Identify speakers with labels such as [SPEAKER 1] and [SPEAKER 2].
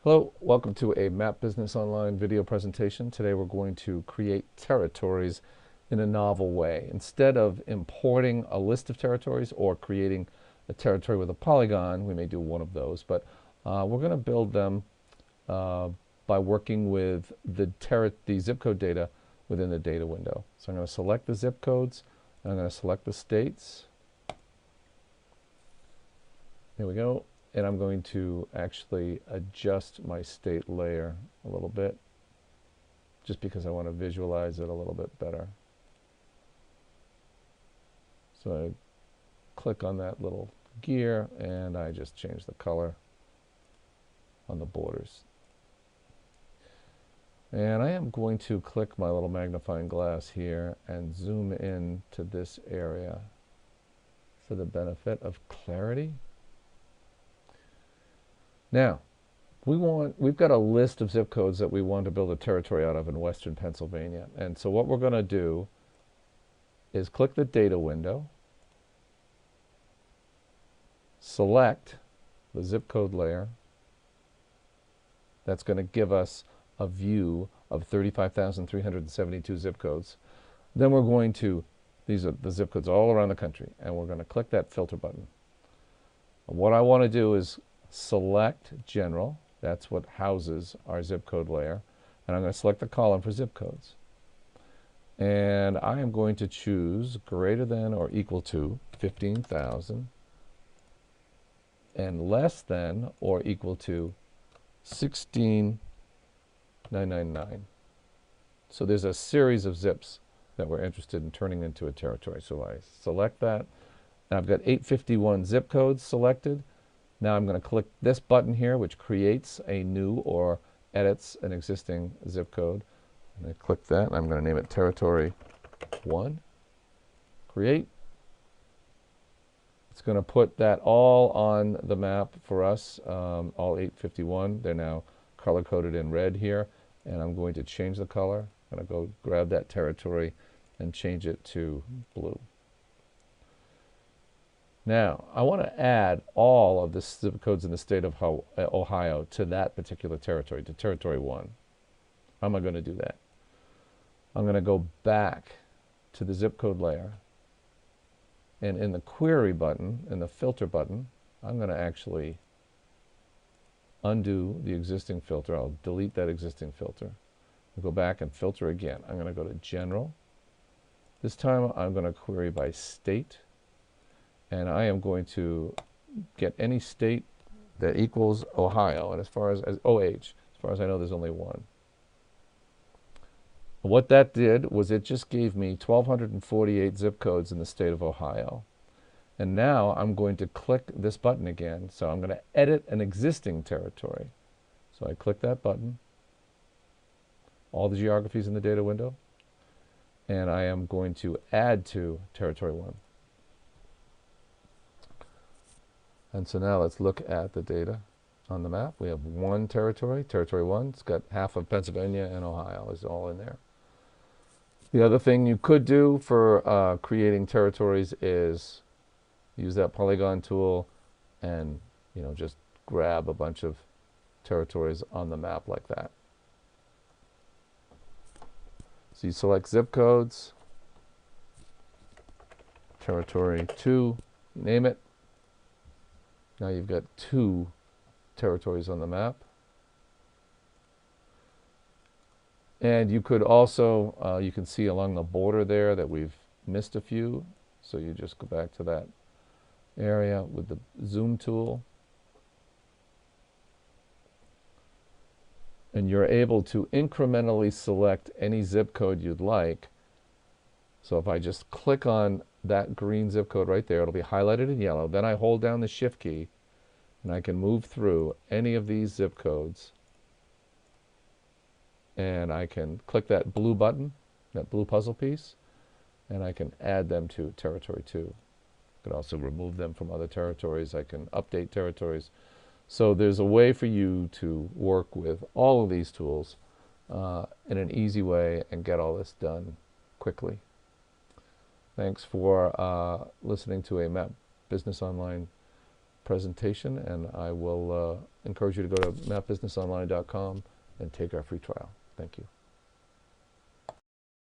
[SPEAKER 1] Hello, welcome to a Map Business Online video presentation. Today we're going to create territories in a novel way. Instead of importing a list of territories or creating a territory with a polygon, we may do one of those, but we're going to build them by working with the zip code data within the data window. So I'm going to select the zip codes, and I'm going to select the states. Here we go. And I'm going to actually adjust my state layer a little bit, just because I want to visualize it a little bit better. So I click on that little gear and I just change the color on the borders. And I am going to click my little magnifying glass here and zoom in to this area for the benefit of clarity. Now, we've got a list of zip codes that we want to build a territory out of in western Pennsylvania. And so what we're going to do is click the data window, select the zip code layer. That's going to give us a view of 35,372 zip codes. Then we're going to, these are the zip codes all around the country, and we're going to click that filter button. And what I want to do is select general. That's what houses our zip code layer. And I'm going to select the column for zip codes. And I am going to choose greater than or equal to 15,000 and less than or equal to 16,999. So there's a series of zips that we're interested in turning into a territory. So I select that. And I've got 851 zip codes selected. Now I'm going to click this button here, which creates a new or edits an existing zip code. And I click that, and I'm going to name it Territory 1. Create. It's going to put that all on the map for us, all 851. They're now color-coded in red here, and I'm going to change the color. I'm going to go grab that territory and change it to blue. Now, I want to add all of the zip codes in the state of Ohio to that particular territory, to Territory 1. How am I going to do that? I'm going to go back to the zip code layer, and in the query button, in the filter button, I'm going to actually undo the existing filter. I'll delete that existing filter. I'll go back and filter again. I'm going to go to General. This time I'm going to query by state. And I am going to get any state that equals Ohio, and as far as OH, as far as I know, there's only one. What that did was it just gave me 1,248 zip codes in the state of Ohio. And now I'm going to click this button again. So I'm going to edit an existing territory. So I click that button, all the geographies in the data window, and I am going to add to Territory 1. And so now let's look at the data on the map. We have one territory, Territory 1. It's got half of Pennsylvania and Ohio is all in there. The other thing you could do for creating territories is use that polygon tool and just grab a bunch of territories on the map like that. So you select zip codes, Territory 2, name it. Now you've got 2 territories on the map. And you could also, you can see along the border there that we've missed a few. So you just go back to that area with the zoom tool. And you're able to incrementally select any zip code you'd like. So if I just click on that green zip code right there, it'll be highlighted in yellow. Then I hold down the shift key and I can move through any of these zip codes, and I can click that blue button, that blue puzzle piece, and I can add them to Territory 2. I can also remove them from other territories. I can update territories. So there's a way for you to work with all of these tools in an easy way and get all this done quickly. Thanks for listening to a Map Business Online presentation, and I will encourage you to go to mapbusinessonline.com and take our free trial. Thank you.